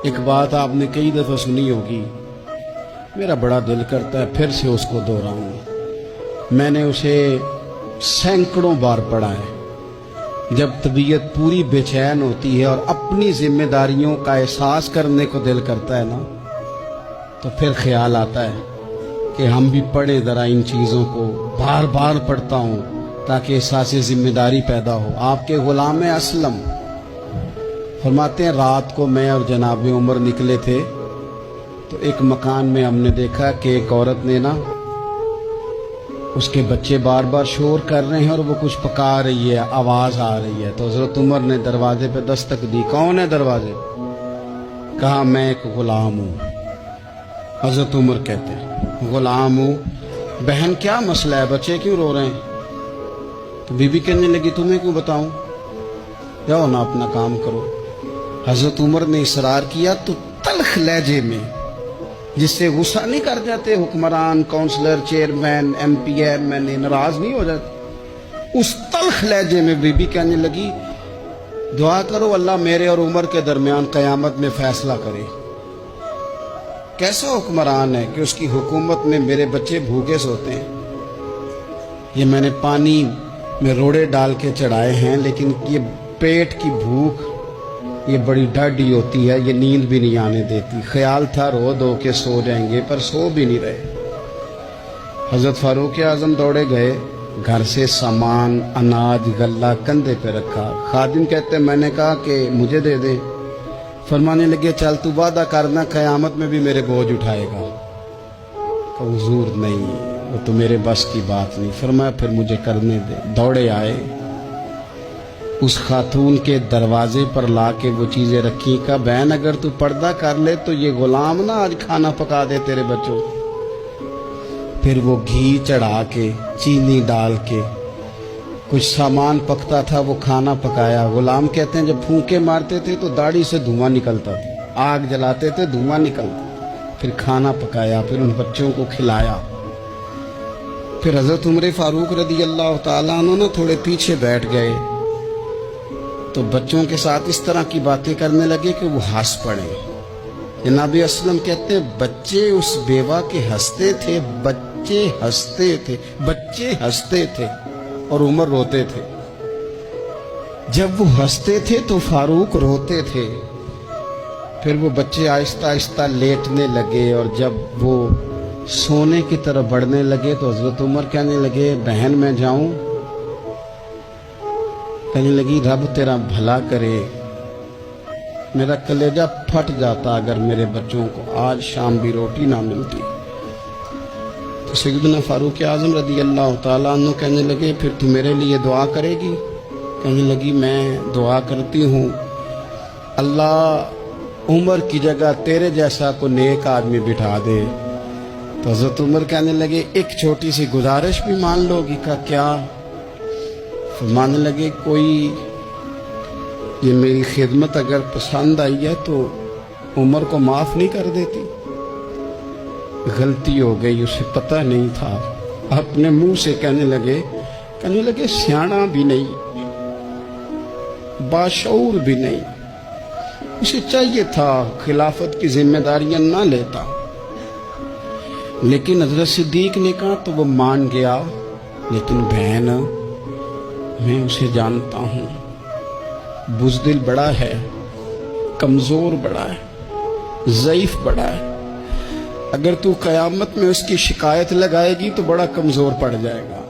ایک بات آپ نے کئی دفعہ سنی ہوگی، میرا بڑا دل کرتا ہے پھر سے اس کو دہراؤں۔ میں نے اسے سینکڑوں بار پڑھا ہے۔ جب طبیعت پوری بے چین ہوتی ہے اور اپنی ذمہ داریوں کا احساس کرنے کو دل کرتا ہے نا، تو پھر خیال آتا ہے کہ ہم بھی پڑھیں ذرا ان چیزوں کو۔ بار بار پڑھتا ہوں تاکہ احساس ذمہ داری پیدا ہو۔ آپ کے غلام اسلم فرماتے ہیں رات کو میں اور جناب عمر نکلے تھے تو ایک مکان میں ہم نے دیکھا کہ ایک عورت نے نا، اس کے بچے بار بار شور کر رہے ہیں اور وہ کچھ پکا رہی ہے، آواز آ رہی ہے۔ تو حضرت عمر نے دروازے پہ دستک دی۔ کون ہے دروازے؟ کہا میں ایک غلام ہوں۔ حضرت عمر کہتے ہیں غلام ہوں؟ بہن کیا مسئلہ ہے، بچے کیوں رو رہے ہیں؟ تو بی بی کہنے لگی تمہیں کیوں بتاؤں، جاؤ نا اپنا کام کرو۔ حضرت عمر نے اصرار کیا تو تلخ لہجے میں، جس سے غصہ نہیں کر جاتے حکمران، councillor, chairman, M P M N A ناراض نہیں ہو جاتے، اس تلخ لہجے میں بی بی کہنے لگی دعا کرو اللہ میرے اور عمر کے درمیان قیامت میں فیصلہ کرے۔ کیسا حکمران ہے کہ اس کی حکومت میں میرے بچے بھوکے سوتے ہیں؟ یہ میں نے پانی میں روڑے ڈال کے چڑھائے ہیں، لیکن یہ پیٹ کی بھوک یہ بڑی ڈاڈھی ہوتی ہے، یہ نیند بھی نہیں آنے دیتی۔ خیال تھا رو دو کے سو جائیں گے، پر سو بھی نہیں رہے۔ حضرت فاروق اعظم دوڑے گئے، گھر سے سامان، اناج، غلہ کندھے پہ رکھا۔ خادم کہتے میں نے کہا کہ مجھے دے دیں۔ فرمانے لگے چل تو وعدہ کرنا قیامت میں بھی میرے بوجھ اٹھائے گا۔ کہ حضور نہیں، وہ تو میرے بس کی بات نہیں۔ فرمایا پھر مجھے کرنے دے۔ دوڑے آئے، اس خاتون کے دروازے پر لا کے وہ چیزیں رکھی۔ کہا بہن اگر تو پردہ کر لے تو یہ غلام نا آج کھانا پکا دے تیرے بچوں۔ پھر وہ گھی چڑھا کے، چینی ڈال کے، کچھ سامان پکتا تھا وہ کھانا پکایا۔ غلام کہتے ہیں جب پھونکے مارتے تھے تو داڑھی سے دھواں نکلتا تھا، آگ جلاتے تھے دھواں نکلتا، پھر کھانا پکایا، پھر ان بچوں کو کھلایا۔ پھر حضرت عمر فاروق رضی اللہ تعالیٰ عنہ تھوڑے پیچھے بیٹھ گئے تو بچوں کے ساتھ اس طرح کی باتیں کرنے لگے کہ وہ ہنس پڑے۔ جناب اسلم کہتے ہیں بچے اس بیوہ کے ہنستے تھے، بچے ہنستے تھے اور عمر روتے تھے۔ جب وہ ہنستے تھے تو فاروق روتے تھے۔ پھر وہ بچے آہستہ آہستہ لیٹنے لگے، اور جب وہ سونے کی طرف بڑھنے لگے تو حضرت عمر کہنے لگے بہن میں جاؤں؟ کہنے لگی رب تیرا بھلا کرے، میرا کلیجہ پھٹ جاتا اگر میرے بچوں کو آج شام بھی روٹی نہ ملتی۔ تو سیدنا فاروق اعظم رضی اللہ تعالیٰ عنہ کہنے لگے پھر تو میرے لیے دعا کرے گی؟ کہنے لگی میں دعا کرتی ہوں اللہ عمر کی جگہ تیرے جیسا کو نیک آدمی بٹھا دے۔ تو حضرت عمر کہنے لگے ایک چھوٹی سی گزارش بھی مان لو گی؟ کا کیا؟ فرمانے لگے کوئی یہ میری خدمت اگر پسند آئی ہے تو عمر کو معاف نہیں کر دیتی؟ غلطی ہو گئی، اسے پتہ نہیں تھا۔ اپنے منہ سے کہنے لگے سیاںا بھی نہیں، باشعور بھی نہیں، اسے چاہیے تھا خلافت کی ذمہ داریاں نہ لیتا۔ لیکن حضرت صدیق نے کہا تو وہ مان گیا، لیکن بہن میں اسے جانتا ہوں، بزدل بڑا ہے، کمزور بڑا ہے، ضعیف بڑا ہے، اگر تو قیامت میں اس کی شکایت لگائے گی تو بڑا کمزور پڑ جائے گا۔